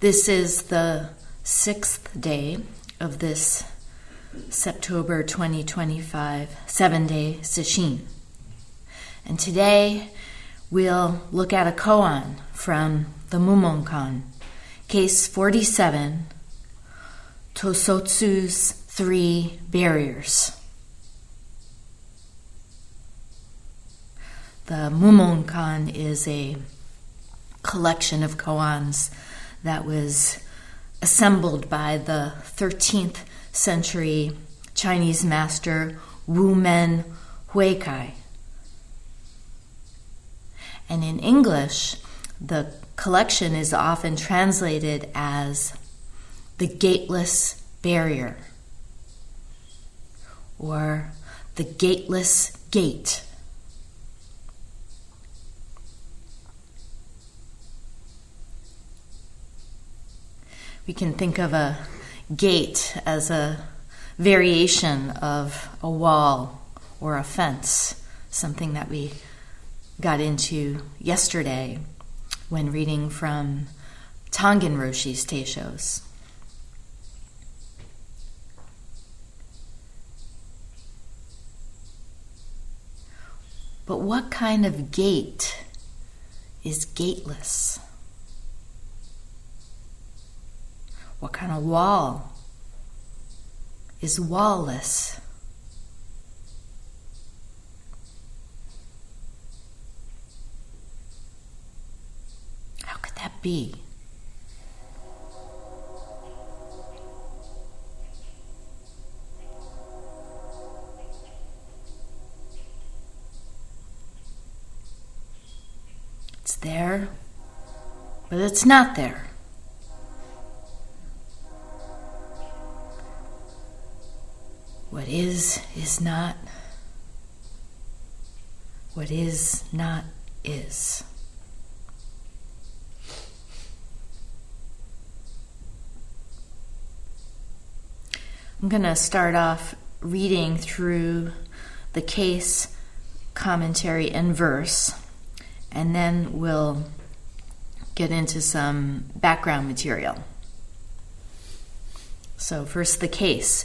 This is the 6th day of this September 2025 7-day sesshin. And today we'll look at a koan from the Mumonkan, case 47, Tosotsu's 3 barriers. The Mumonkan is a collection of koans that was assembled by the 13th century Chinese master Wu Men Huikai. And in English, the collection is often translated as the Gateless Barrier or the Gateless Gate. We can think of a gate as a variation of a wall or a fence, something that we got into yesterday when reading from Tongan Roshi's Teishos. But what kind of gate is gateless? What kind of wall is wallless? How could that be? It's there, but it's not there. What is not. What is not is. I'm going to start off reading through the case, commentary, and verse, and then we'll get into some background material. So first, the case.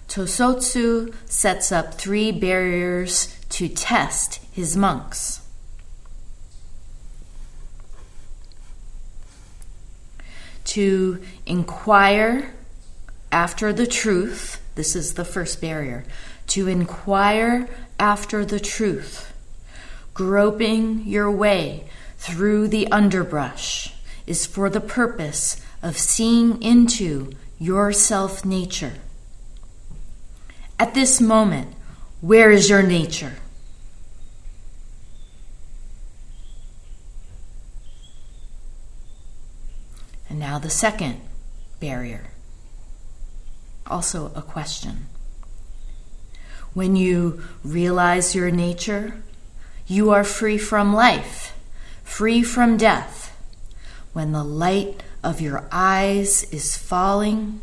Tosotsu sets up 3 barriers to test his monks. To inquire after the truth, this is the first barrier. To inquire after the truth, groping your way through the underbrush, is for the purpose of seeing into your self-nature. At this moment, where is your nature? And now the second barrier, also a question. When you realize your nature, you are free from life, free from death. When the light of your eyes is failing,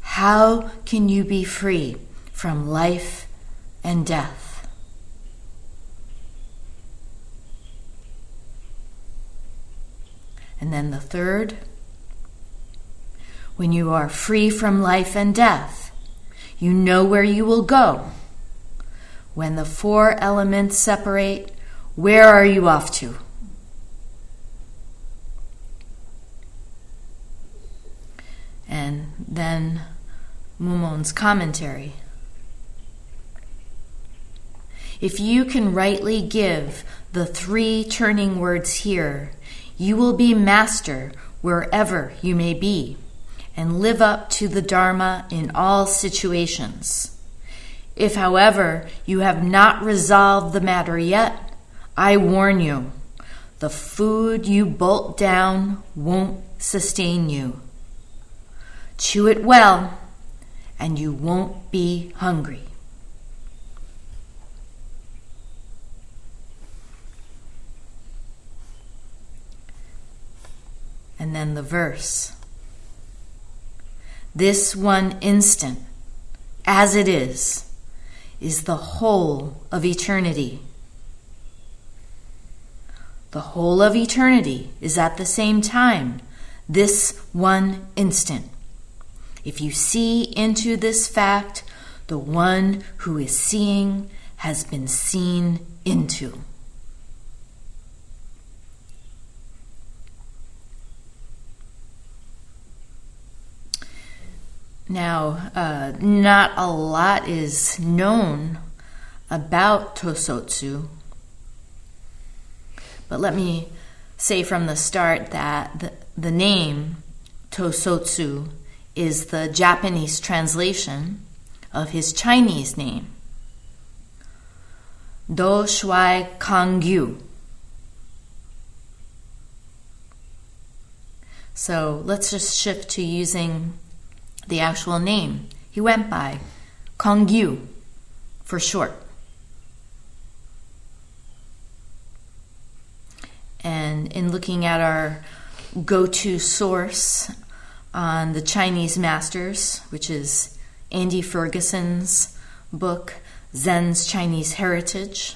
how can you be free from life and death? And then the third, when you are free from life and death, you know where you will go. When the 4 elements separate, where are you off to? And then Mumon's commentary. If you can rightly give the 3 turning words here, you will be master wherever you may be and live up to the Dharma in all situations. If, however, you have not resolved the matter yet, I warn you, the food you bolt down won't sustain you. Chew it well, and you won't be hungry. And then the verse. This one instant, as it is the whole of eternity. The whole of eternity is at the same time, this one instant. If you see into this fact, the one who is seeing has been seen into. Now, not a lot is known about Tosotsu, but let me say from the start that the name Tosotsu is the Japanese translation of his Chinese name, Do Shui Kangyu. So let's just shift to using the actual name. He went by Kangyu for short. And in looking at our go-to source on the Chinese masters, which is Andy Ferguson's book, Zen's Chinese Heritage,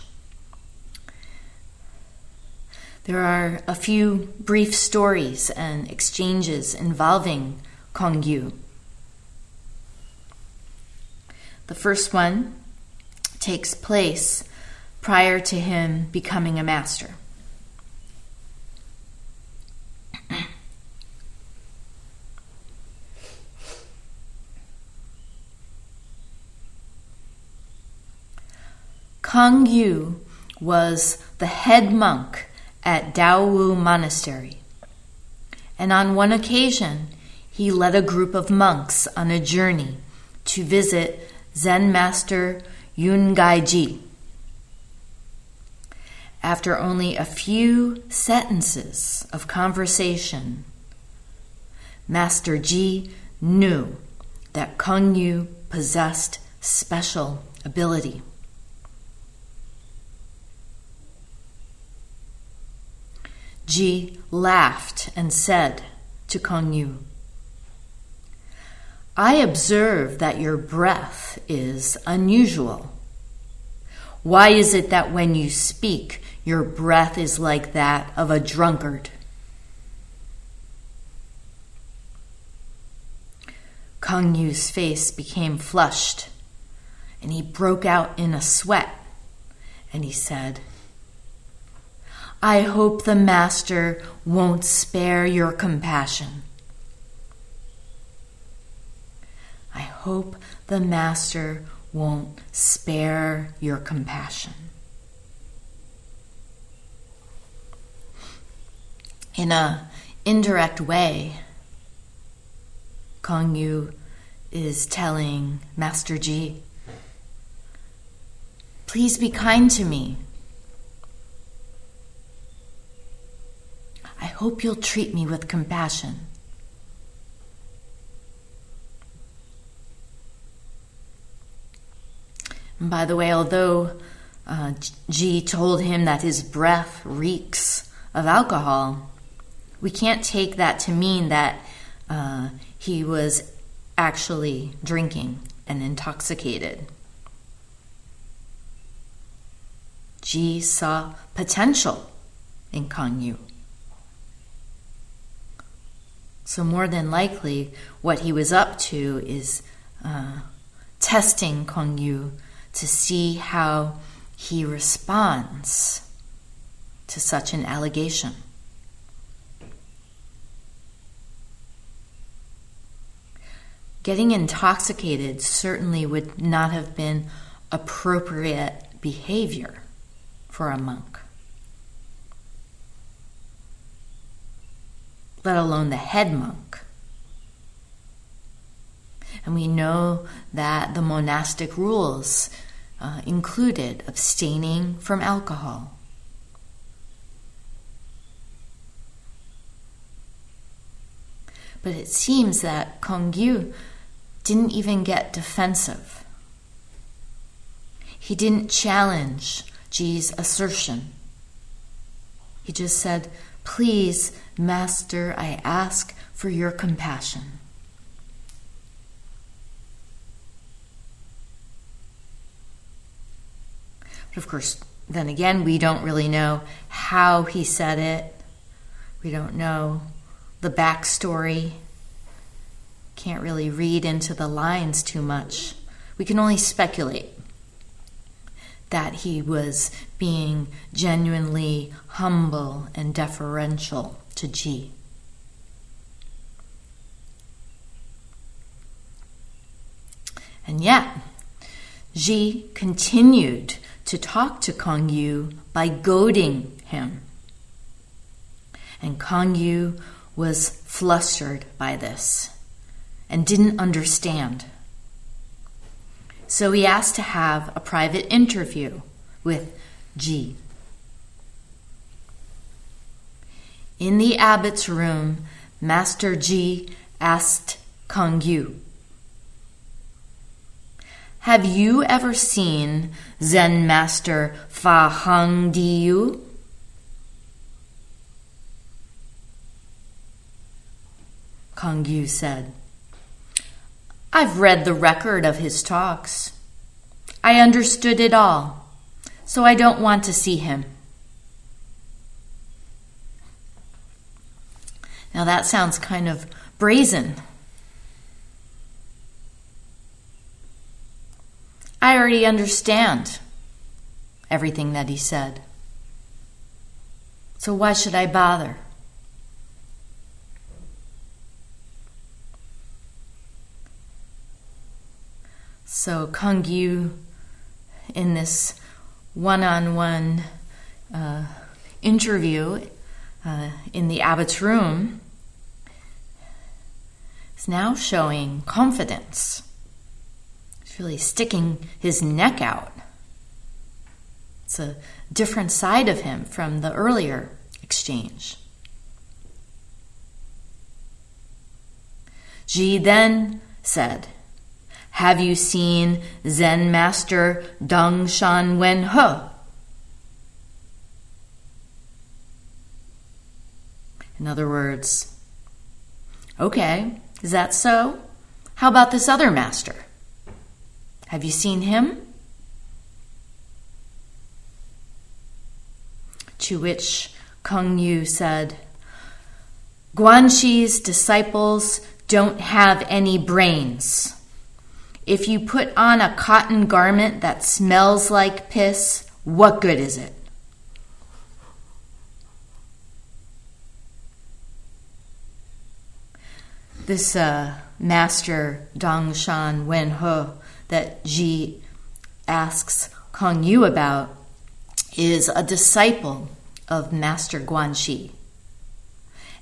there are a few brief stories and exchanges involving Kangyu. The first one takes place prior to him becoming a master. Kangyu was the head monk at Daowu Monastery, and on one occasion he led a group of monks on a journey to visit Zen master Yungaiji. After only a few sentences of conversation, Master Ji knew that Kangyu possessed special ability. Ji laughed and said to Kangyu, I observe that your breath is unusual. Why is it that when you speak, your breath is like that of a drunkard? Kangyu's face became flushed, and he broke out in a sweat, and he said, I hope the master won't spare your compassion. I hope the master won't spare your compassion. In an indirect way, Kangyu is telling Master Ji, please be kind to me. I hope you'll treat me with compassion. And by the way, although Ji told him that his breath reeks of alcohol, we can't take that to mean that he was actually drinking and intoxicated. Ji saw potential in Kangyu. So more than likely, what he was up to is testing Kangyu to see how he responds to such an allegation. Getting intoxicated certainly would not have been appropriate behavior for a monk, let alone the head monk. And we know that the monastic rules included abstaining from alcohol. But it seems that Kangyu didn't even get defensive. He didn't challenge Ji's assertion. He just said, please, Master, I ask for your compassion. But of course, then again, we don't really know how he said it. We don't know the backstory. Can't really read into the lines too much. We can only speculate that he was being genuinely humble and deferential to Ji. And yet, Ji continued to talk to Kong Yu by goading him. And Kong Yu was flustered by this and didn't understand. So he asked to have a private interview with Ji. In the abbot's room, Master Ji asked Kong Yu, "Have you ever seen Zen Master Fa Hang Diyu?" Kong Yu said, "I've read the record of his talks. I understood it all, so I don't want to see him." Now that sounds kind of brazen. I already understand everything that he said. So why should I bother? So Kong Yu, in this one-on-one interview in the abbot's room, is now showing confidence. He's really sticking his neck out. It's a different side of him from the earlier exchange. Ji then said, "Have you seen Zen Master Dong Shan Wen He?" In other words, "Okay, is that so? How about this other master? Have you seen him?" To which Kong Yu said, "Guanxi's disciples don't have any brains. If you put on a cotton garment that smells like piss, what good is it?" This Master Dong Shan Wen He that Ji asks Kong Yu about is a disciple of Master Guanxi.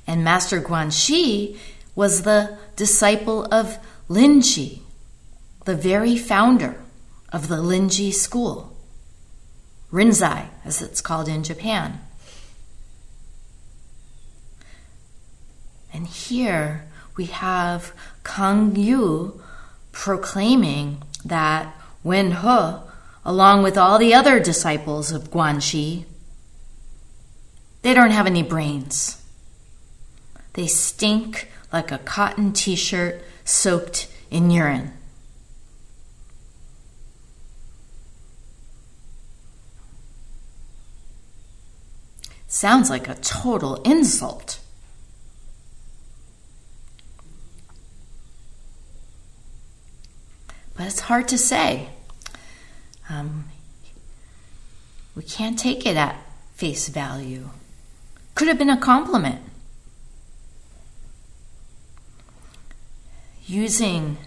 And Master Guanxi was the disciple of Linji, the very founder of the Linji school, Rinzai, as it's called in Japan. And here we have Kong Yu proclaiming that Wen He, along with all the other disciples of Guanxi, they don't have any brains. They stink like a cotton t-shirt soaked in urine. Sounds like a total insult. But it's hard to say. We can't take it at face value. Could have been a compliment. Using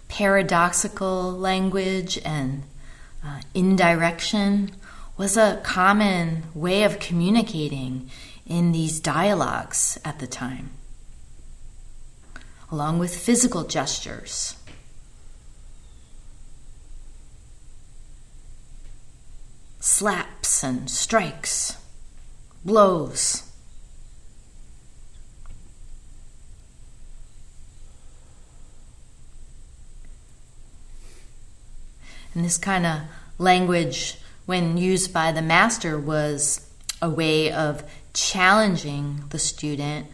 paradoxical language and indirection was a common way of communicating in these dialogues at the time, along with physical gestures. Slaps and strikes, blows. And this kind of language, when used by the master, was a way of challenging the student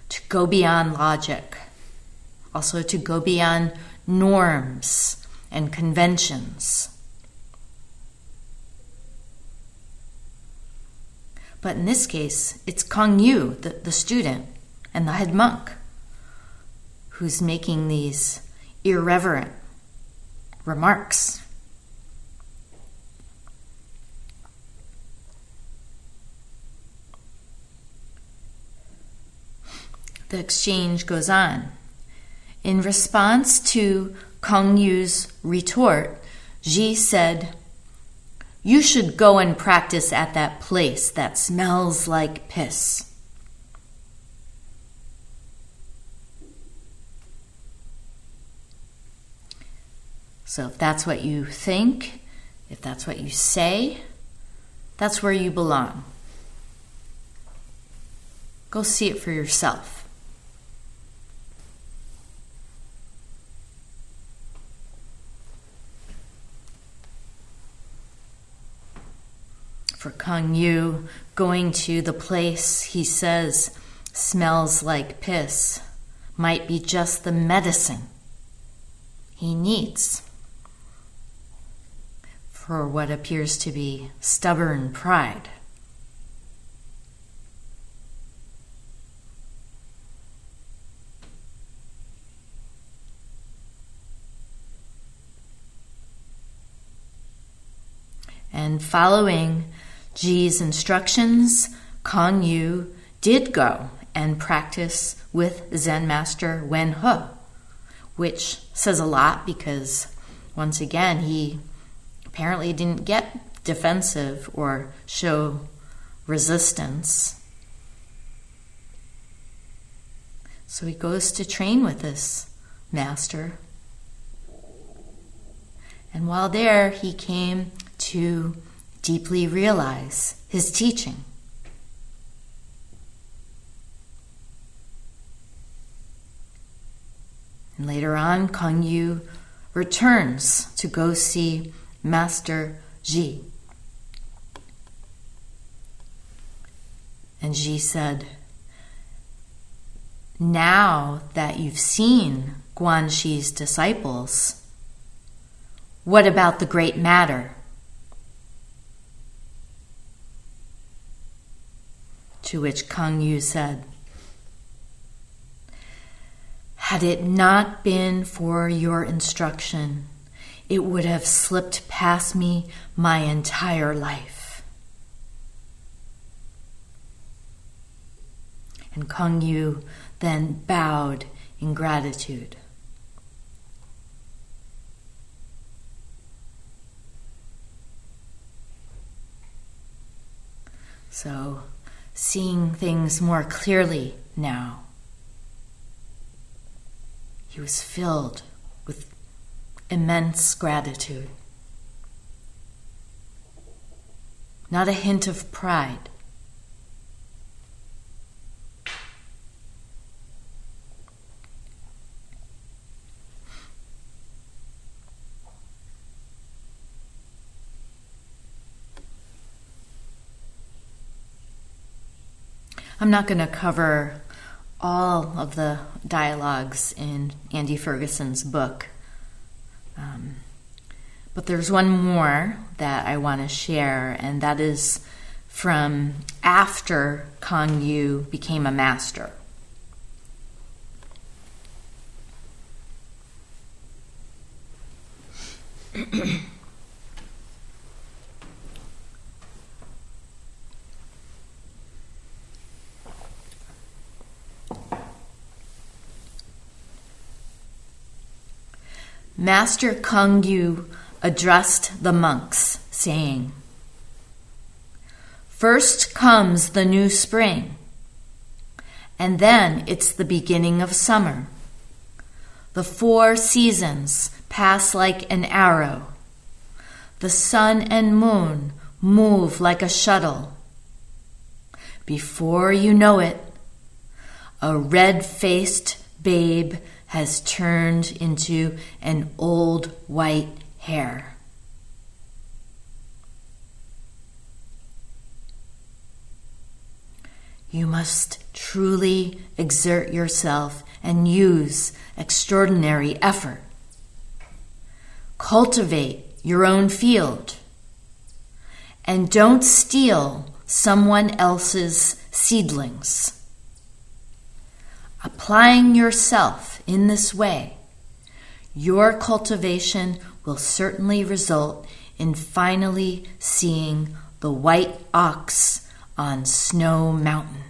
to go beyond logic, also to go beyond norms and conventions. But in this case, it's Kong Yu, the student, and the head monk, who's making these irreverent remarks. The exchange goes on. In response to Kong Yu's retort, Ji said, "You should go and practice at that place that smells like piss." So if that's what you think, if that's what you say, that's where you belong. Go see it for yourself. For Kong Yu, going to the place he says smells like piss might be just the medicine he needs for what appears to be stubborn pride. And following Ji's instructions, Kong Yu did go and practice with Zen Master Wen He, which says a lot because, once again, he apparently didn't get defensive or show resistance. So he goes to train with this master. And while there, he came to deeply realize his teaching. And later on, Kong Yu returns to go see Master Ji. And Ji said, "Now that you've seen Guanxi's disciples, what about the great matter?" To which Kong Yu said, "Had it not been for your instruction, it would have slipped past me my entire life." And Kong Yu then bowed in gratitude. So, seeing things more clearly now, he was filled with immense gratitude. Not a hint of pride. I'm not going to cover all of the dialogues in Andy Ferguson's book, but there's one more that I want to share, and that is from after Kong Yu became a master. Master Kong Yu addressed the monks, saying, "First comes the new spring, and then it's the beginning of summer. The 4 seasons pass like an arrow. The sun and moon move like a shuttle. Before you know it, a red-faced babe has turned into an old white hare." You must truly exert yourself and use extraordinary effort. Cultivate your own field, and don't steal someone else's seedlings. Applying yourself in this way, your cultivation will certainly result in finally seeing the white ox on Snow Mountain.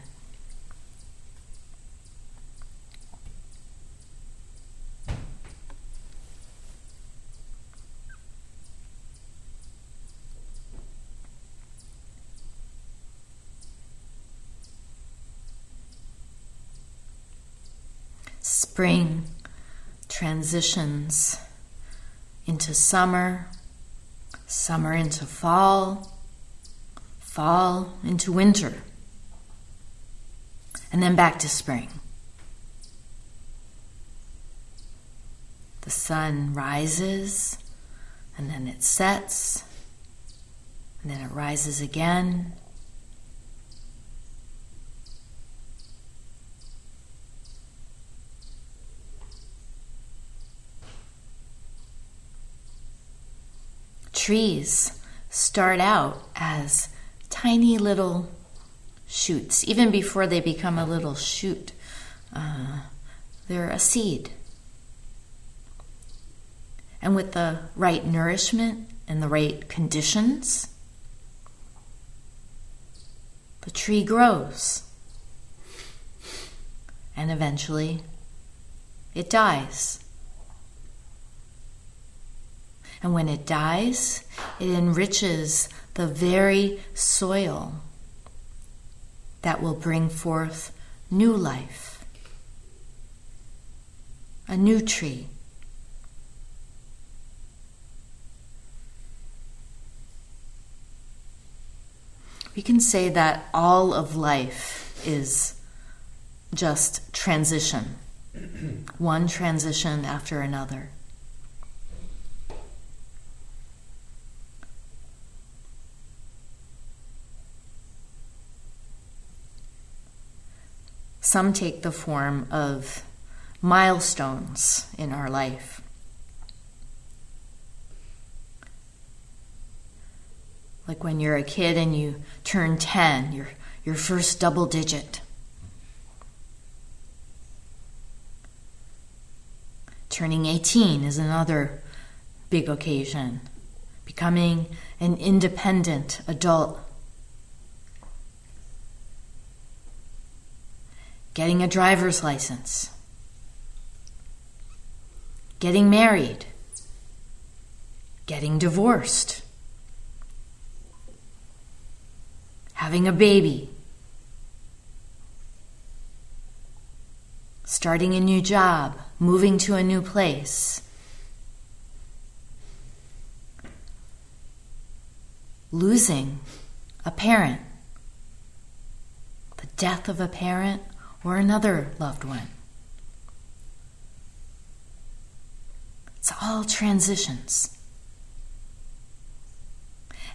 Spring transitions into summer, summer into fall, fall into winter, and then back to spring. The sun rises, and then it sets, and then it rises again. Trees start out as tiny little shoots. Even before they become a little shoot, they're a seed. And with the right nourishment and the right conditions, the tree grows. And eventually, it dies. And when it dies, it enriches the very soil that will bring forth new life, a new tree. We can say that all of life is just transition, one transition after another. Some take the form of milestones in our life. Like when you're a kid and you turn 10, your first double digit. Turning 18 is another big occasion. Becoming an independent adult. Getting a driver's license. Getting married. Getting divorced. Having a baby. Starting a new job. Moving to a new place. Losing a parent. The death of a parent or another loved one. It's all transitions.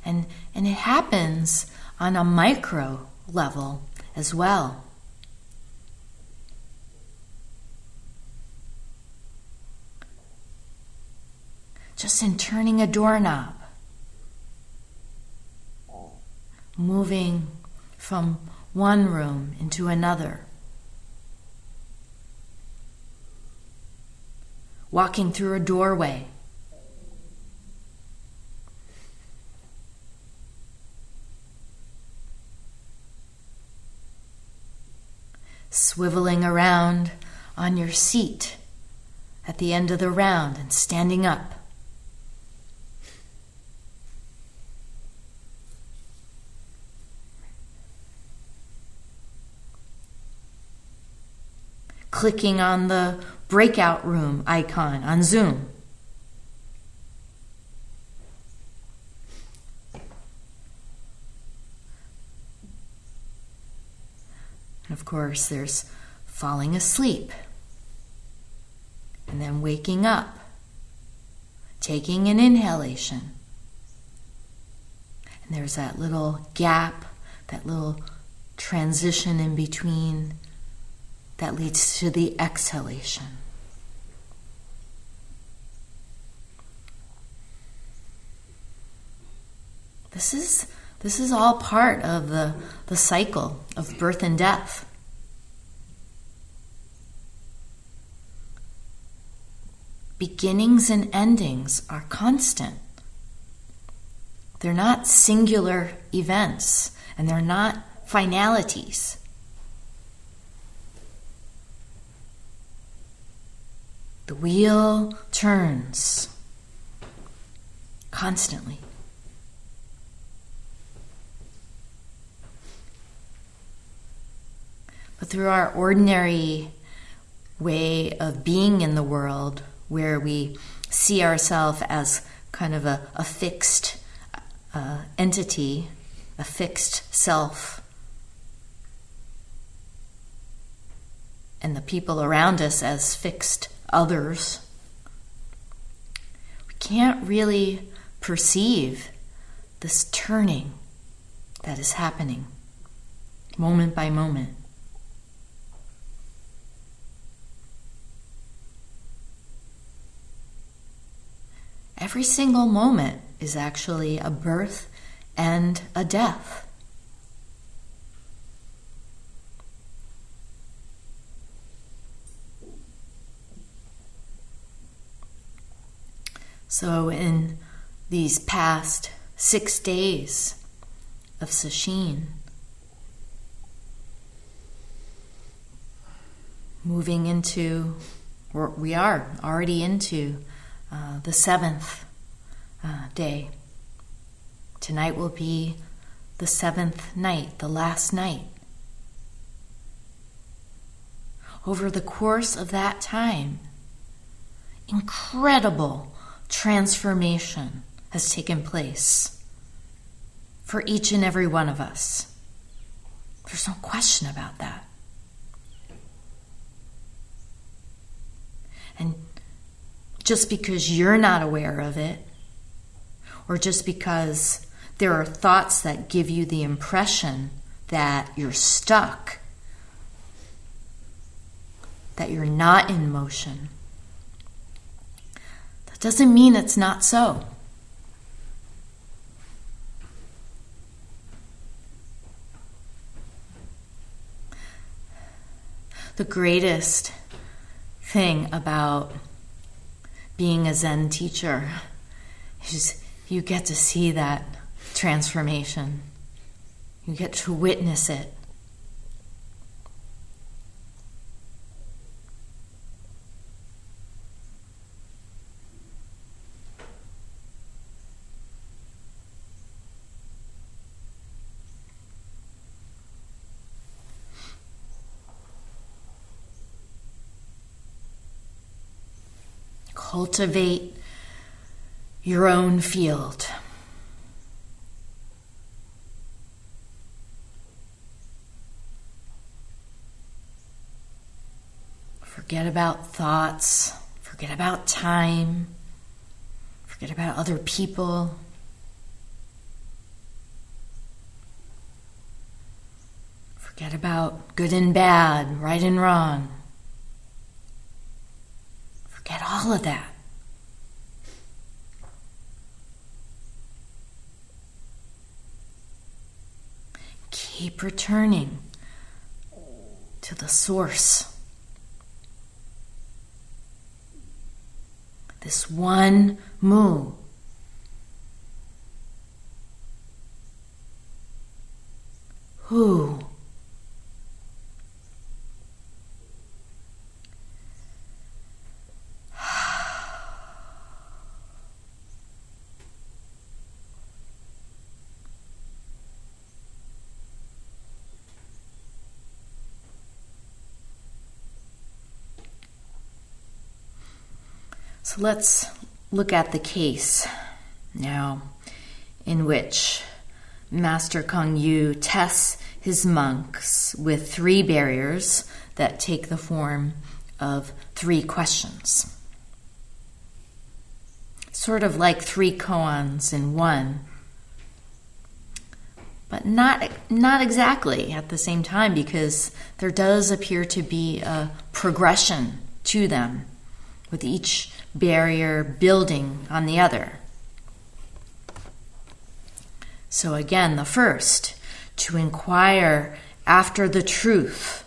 And it happens on a micro level as well. Just in turning a doorknob, moving from one room into another, walking through a doorway, swiveling around on your seat at the end of the round and standing up. Clicking on the breakout room icon on Zoom. And of course, there's falling asleep and then waking up, taking an inhalation. And there's that little gap, that little transition in between that leads to the exhalation. This This is all part of the cycle of birth and death. Beginnings and endings are constant. They're not singular events, and they're not finalities. The wheel turns constantly. But through our ordinary way of being in the world, where we see ourselves as kind of a fixed entity, a fixed self, and the people around us as fixed others, we can't really perceive this turning that is happening moment by moment. Every single moment is actually a birth and a death. So in these past 6 days of Sesshin, moving into, or we are already into the 7th day. Tonight will be the 7th night, the last night. Over the course of that time, incredible transformation has taken place for each and every one of us. There's no question about that. And just because you're not aware of it, or just because there are thoughts that give you the impression that you're stuck, that you're not in motion, that doesn't mean it's not so. The greatest thing about being a Zen teacher is you get to see that transformation. You get to witness it. Cultivate your own field. Forget about thoughts, forget about time, forget about other people. Forget about good and bad, right and wrong. Forget all of that. Keep returning to the source. This one mu. Who? So let's look at the case now in which Master Kong Yu tests his monks with 3 barriers that take the form of 3 questions. Sort of like 3 koans in one, but not exactly at the same time, because there does appear to be a progression to them, with each barrier building on the other. So again, the first, to inquire after the truth,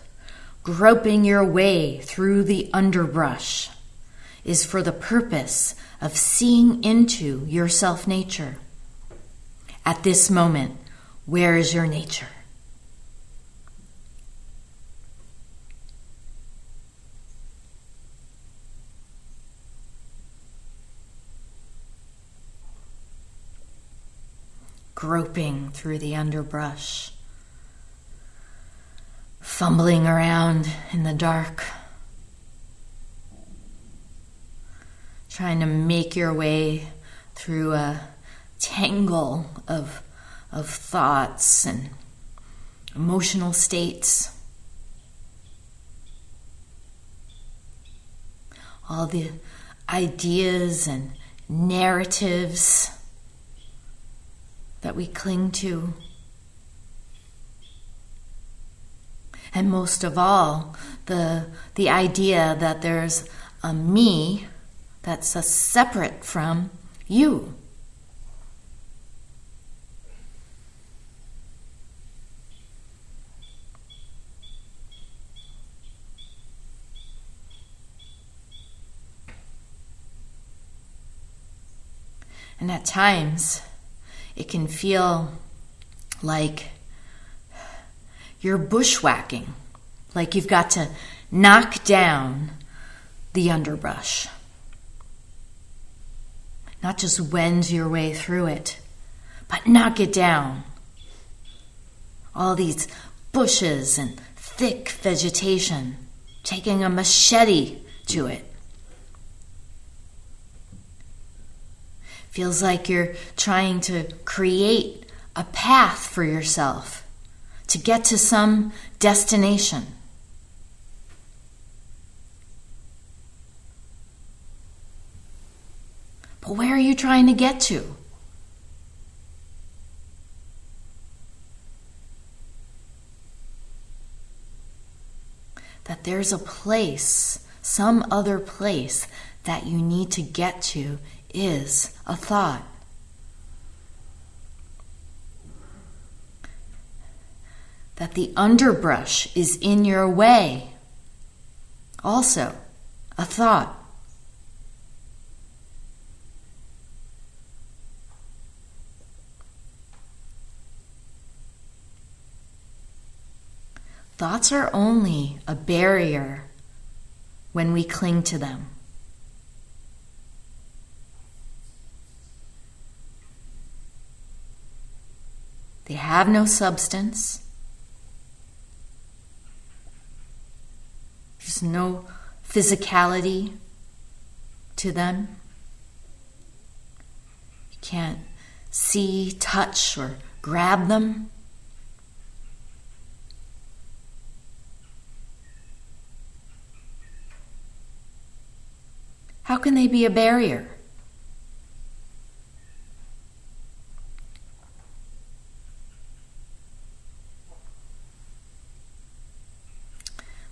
groping your way through the underbrush, is for the purpose of seeing into your self-nature. At this moment, where is your nature? Groping through the underbrush, fumbling around in the dark, trying to make your way through a tangle of thoughts and emotional states. All the ideas and narratives that we cling to. And most of all, the idea that there's a me that's separate from you. And at times, it can feel like you're bushwhacking, like you've got to knock down the underbrush. Not just wend your way through it, but knock it down. All these bushes and thick vegetation, taking a machete to it. Feels like you're trying to create a path for yourself to get to some destination. But where are you trying to get to? That there's a place, some other place that you need to get to is a thought. That the underbrush is in your way, also a thought. Thoughts are only a barrier when we cling to them. They have no substance. There's no physicality to them. You can't see, touch, or grab them. How can they be a barrier?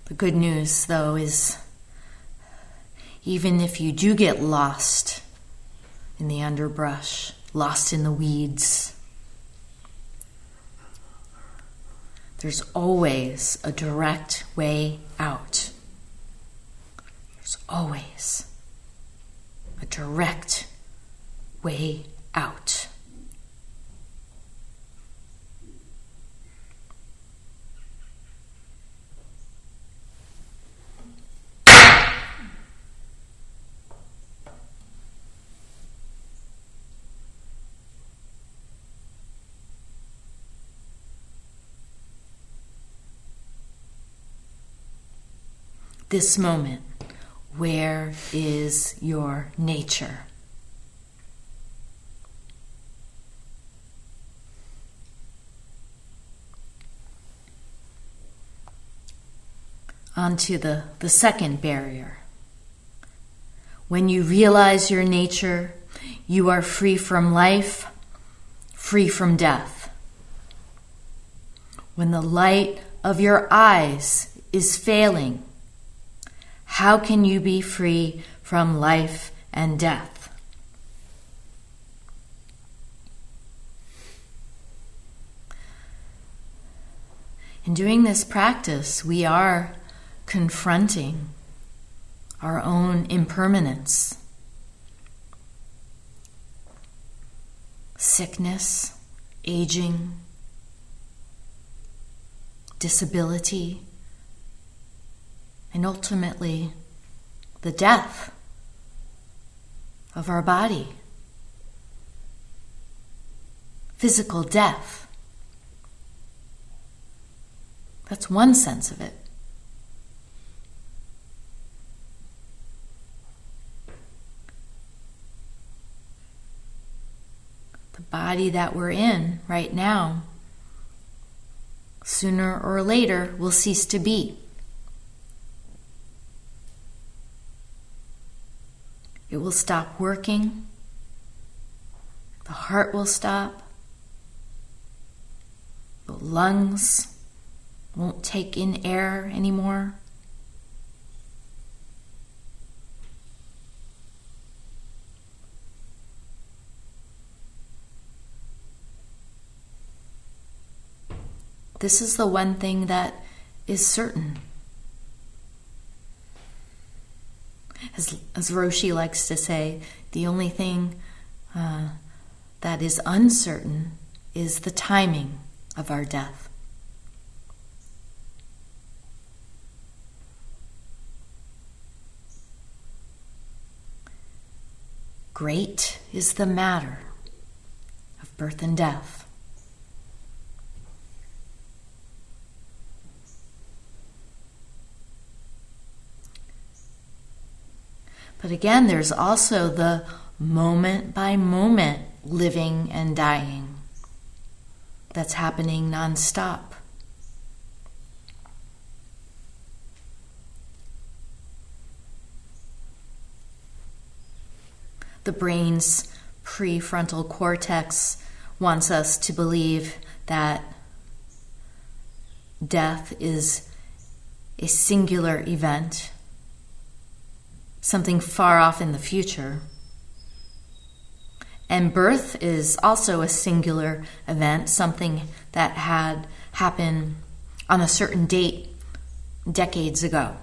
The good news, though, is even if you do get lost in the underbrush, lost in the weeds, there's always a direct way out. There's always a direct way out. This moment, where is your nature? On to the second barrier. When you realize your nature, you are free from life, free from death. When the light of your eyes is failing, how can you be free from life and death? In doing this practice, we are confronting our own impermanence, sickness, aging, disability, and ultimately the death of our body, physical death. That's one sense of it. The body that we're in right now, sooner or later, will cease to be. It will stop working. The heart will stop. The lungs won't take in air anymore. This is the one thing that is certain. As Roshi likes to say, the only thing that is uncertain is the timing of our death. Great is the matter of birth and death. But again, there's also the moment by moment living and dying that's happening nonstop. The brain's prefrontal cortex wants us to believe that death is a singular event, something far off in the future. And birth is also a singular event, something that had happened on a certain date decades ago.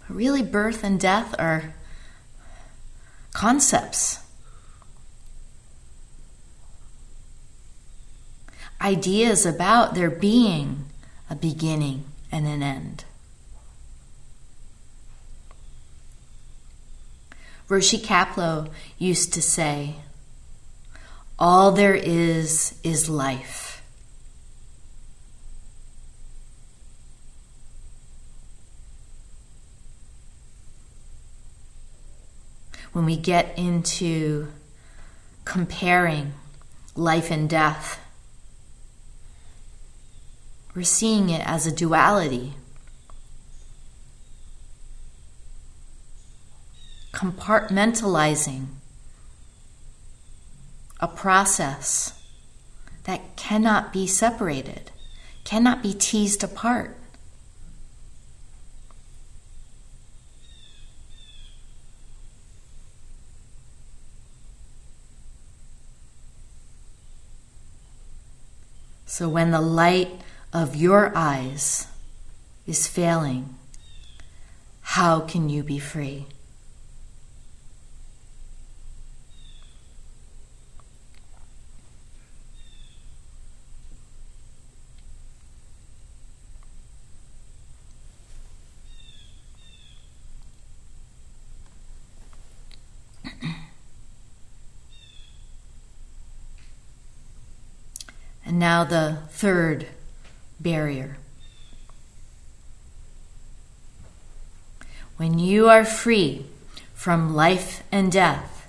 But really, birth and death are concepts. Ideas about there being a beginning and an end. Roshi Kapleau used to say, "All there is life." When we get into comparing life and death, we're seeing it as a duality. Compartmentalizing a process that cannot be separated, cannot be teased apart. So when the light of your eyes is failing, how can you be free? And now the third barrier. When you are free from life and death,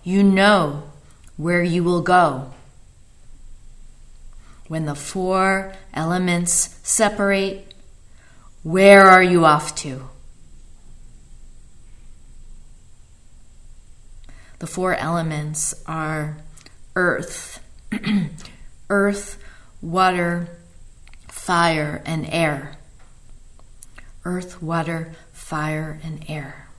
you know where you will go. When the four elements separate, where are you off to? The four elements are earth, earth, water, fire, and air. Earth, water, fire, and air.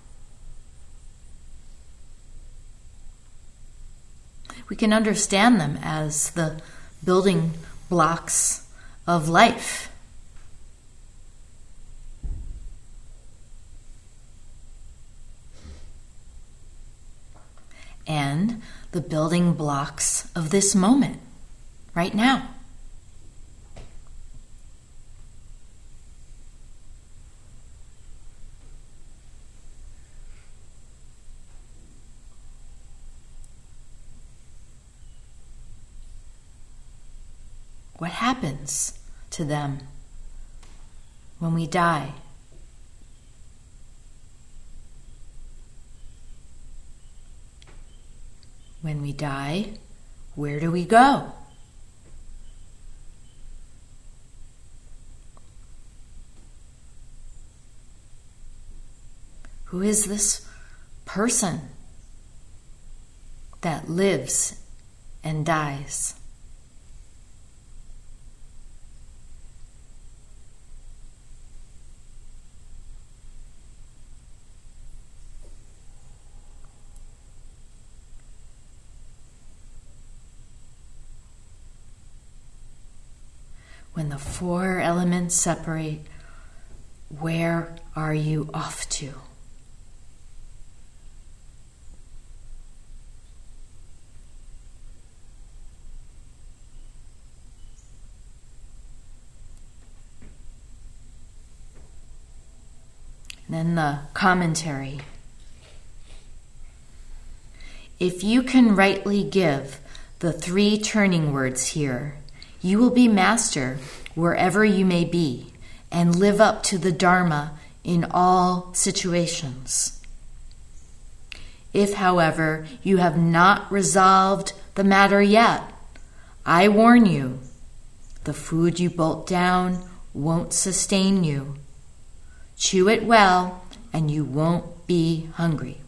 We can understand them as the building blocks of life. And the building blocks of this moment, right now. What happens to them when we die? When we die, where do we go? Who is this person that lives and dies? When the four elements separate, where are you off to? Then the commentary. If you can rightly give the three turning words here, you will be master wherever you may be and live up to the Dharma in all situations. If, however, you have not resolved the matter yet, I warn you, the food you bolt down won't sustain you. Chew it well, and you won't be hungry.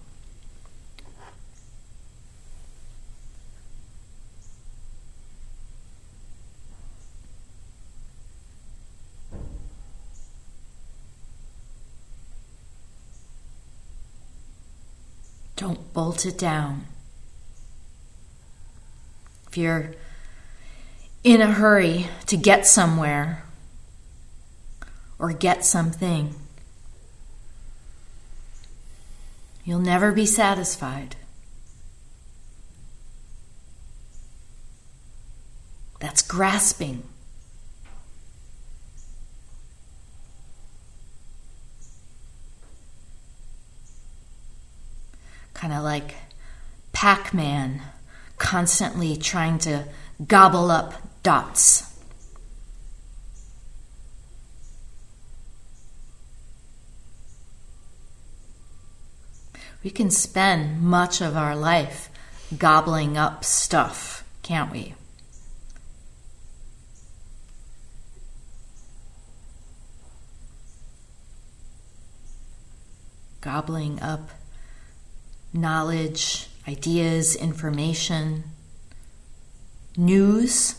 Don't bolt it down. If you're in a hurry to get somewhere or get something, you'll never be satisfied. That's grasping. Kind of like Pac-Man constantly trying to gobble up dots. We can spend much of our life gobbling up stuff, can't we? Gobbling up knowledge, ideas, information, news,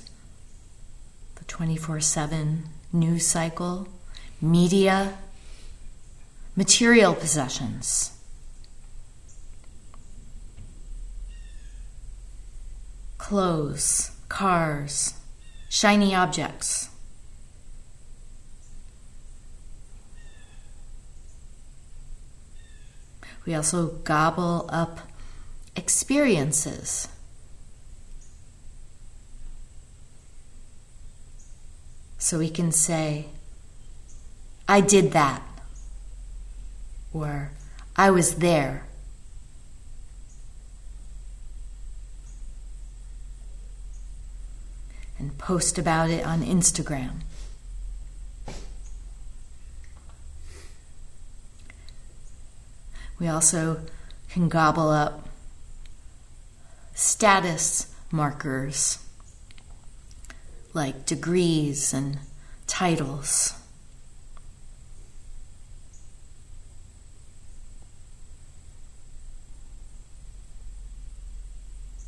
the 24/7 news cycle, media, material possessions. Clothes, cars, shiny objects. We also gobble up experiences. So we can say, I did that, or I was there. And post about it on Instagram. We also can gobble up status markers like degrees and titles.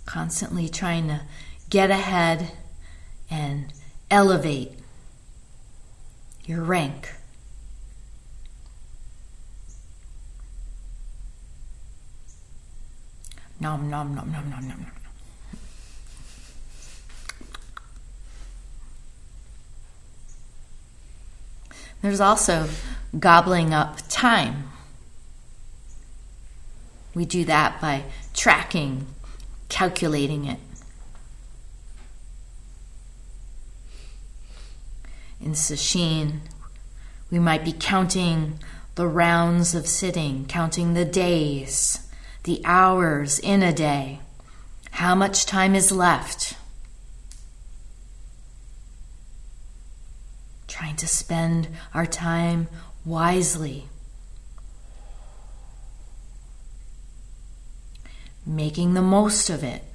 Constantly trying to get ahead and elevate your rank. Nom, nom, nom, nom, nom, nom, nom. There's also gobbling up time. We do that by tracking, calculating it. In sesshin, we might be counting the rounds of sitting, counting the days, the hours in a day, how much time is left. Trying to spend our time wisely. Making the most of it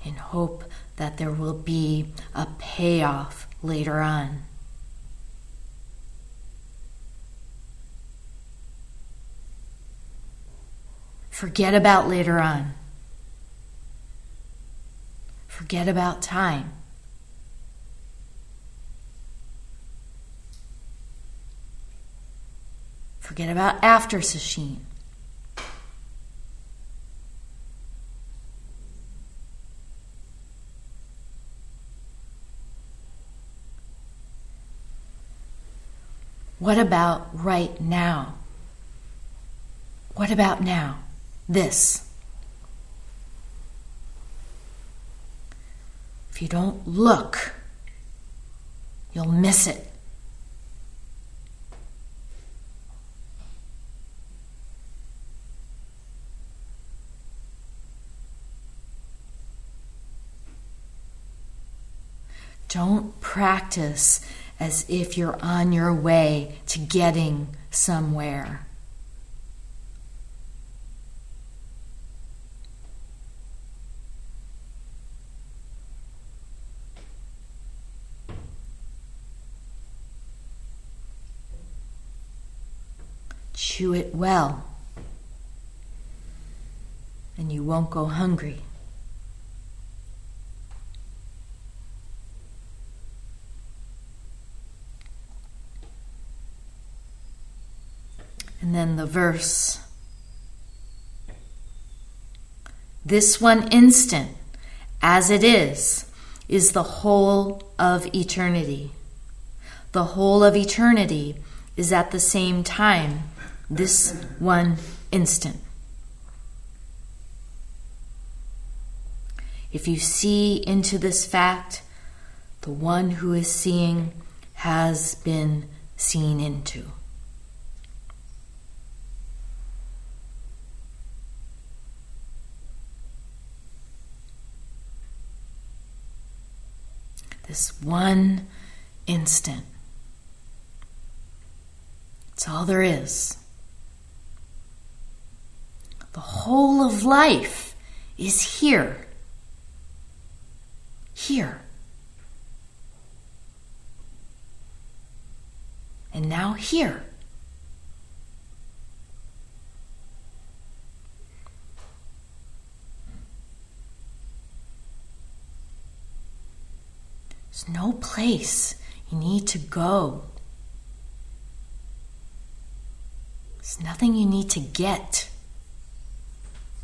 in hope that there will be a payoff later on. Forget about later on. Forget about time. Forget about after sesshin. What about right now? What about now? This. If you don't look, you'll miss it. Don't practice as if you're on your way to getting somewhere. Chew it well, and you won't go hungry. And then the verse. This one instant, as it is the whole of eternity. The whole of eternity is at the same time this one instant. If you see into this fact, the one who is seeing has been seen into. This one instant. It's all there is. The whole of life is here. Here. And now here. There's no place you need to go. There's nothing you need to get.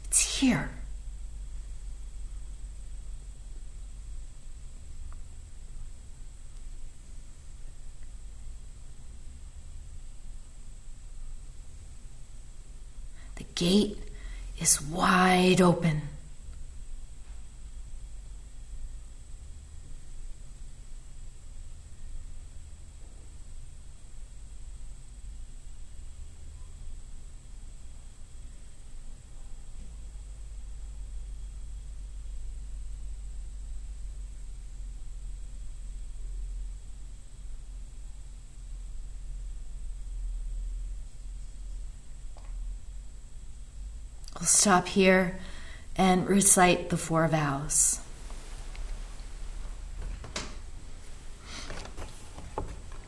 It's here. The gate is wide open. We'll stop here and recite the 4 vows.